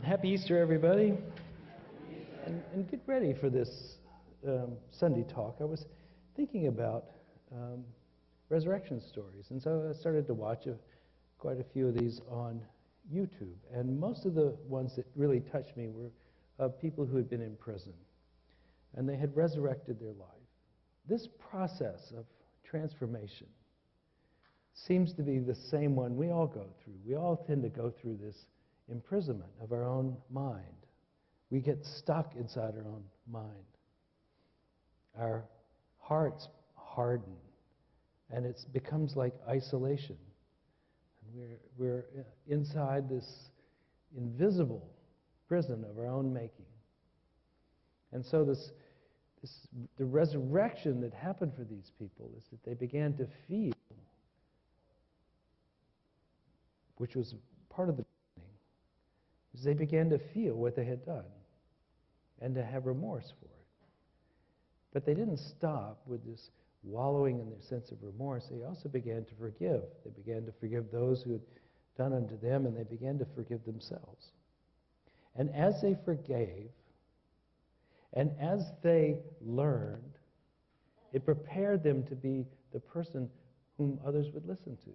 Happy Easter, everybody. And get ready for this Sunday talk. I was thinking about resurrection stories, and so I started to watch quite a few of these on YouTube. And most of the ones that really touched me were of people who had been in prison, and they had resurrected their life. This process of transformation seems to be the same one we all go through. We all tend to go through this imprisonment of our own mind. We get stuck inside our own mind. Our hearts harden, and it becomes like isolation. And we're inside this invisible prison of our own making. And so the resurrection that happened for these people is that they began to feel, which was part of the beginning, is they began to feel what they had done and to have remorse for it. But they didn't stop with this wallowing in their sense of remorse. They also began to forgive. They began to forgive those who had done unto them, and they began to forgive themselves. And as they forgave, and as they learned, it prepared them to be the person whom others would listen to.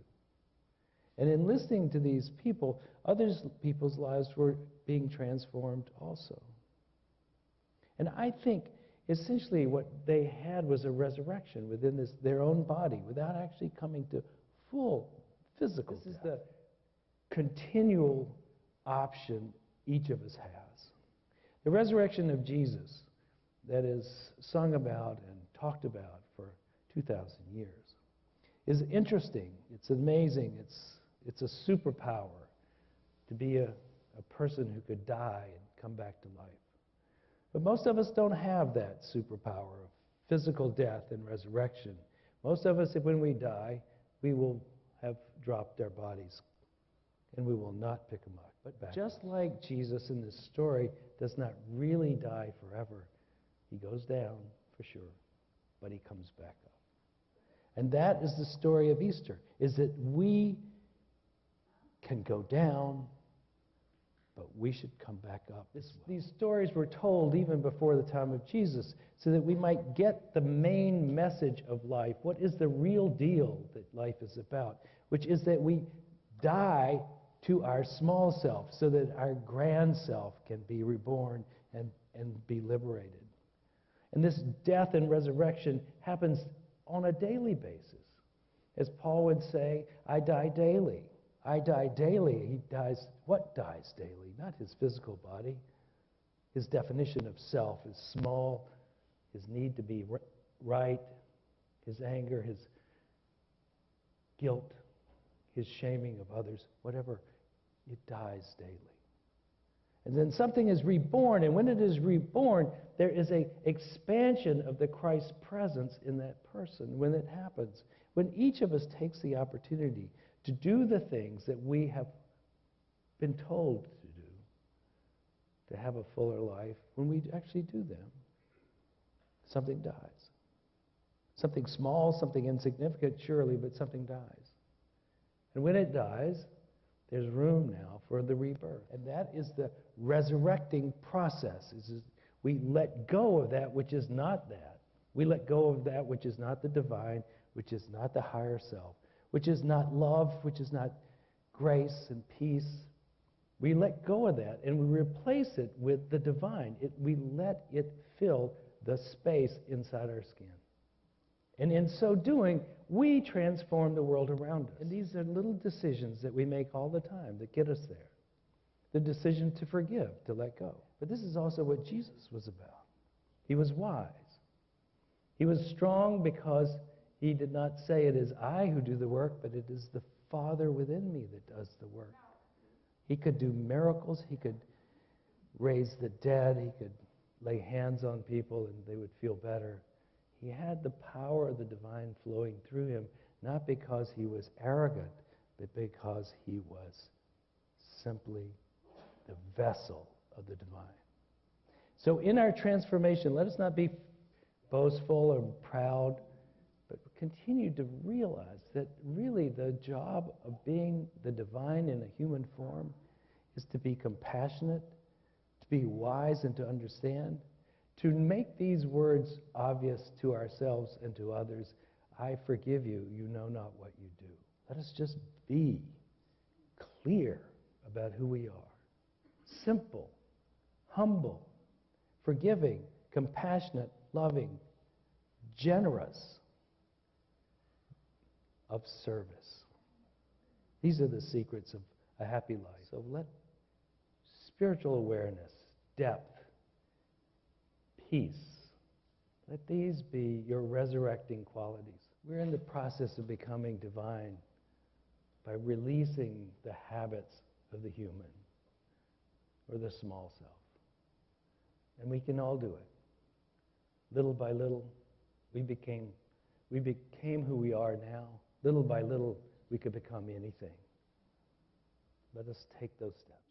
And in listening to these people, other people's lives were being transformed also. And I think essentially what they had was a resurrection within their own body without actually coming to full physical death. This is the continual option each of us has. The resurrection of Jesus that is sung about and talked about for 2,000 years is interesting. It's amazing. It's a superpower to be a person who could die and come back to life. But most of us don't have that superpower of physical death and resurrection. Most of us, when we die, we will have dropped our bodies and we will not pick them up. But just like Jesus in this story does not really die forever, he goes down for sure, but he comes back up. And that is the story of Easter, is that we can go down, but we should come back up. These stories were told even before the time of Jesus so that we might get the main message of life. What is the real deal that life is about? Which is that we die to our small self so that our grand self can be reborn and be liberated. And this death and resurrection happens on a daily basis. As Paul would say, I die daily. I die daily. He dies. What dies daily? Not his physical body. His definition of self is small, his need to be right, his anger, his guilt, his shaming of others, whatever. It dies daily. And then something is reborn, and when it is reborn, there is an expansion of the Christ presence in that person when it happens. When each of us takes the opportunity to do the things that we have been told to do, to have a fuller life, when we actually do them, something dies. Something small, something insignificant, surely, but something dies. And when it dies, there's room now for the rebirth. And that is the resurrecting process. We let go of that which is not that. We let go of that which is not the divine, which is not the higher self, which is not love, which is not grace and peace. We let go of that and we replace it with the divine. We let it fill the space inside our skin. And in so doing, we transform the world around us. And these are little decisions that we make all the time that get us there. The decision to forgive, to let go. But this is also what Jesus was about. He was wise. He was strong because he did not say, it is I who do the work, but it is the Father within me that does the work. He could do miracles. He could raise the dead. He could lay hands on people and they would feel better. He had the power of the divine flowing through him, not because he was arrogant, but because he was simply the vessel of the divine. So in our transformation, let us not be boastful or proud, but continue to realize that really the job of being the divine in a human form is to be compassionate, to be wise and to understand, to make these words obvious to ourselves and to others. I forgive you, you know not what you do. Let us just be clear about who we are. Simple, humble, forgiving, compassionate, loving, generous, of service. These are the secrets of a happy life. So let spiritual awareness, depth, peace, let these be your resurrecting qualities. We're in the process of becoming divine by releasing the habits of the human or the small self. And we can all do it. Little by little, we became who we are now. Little by little, we could become anything. Let us take those steps.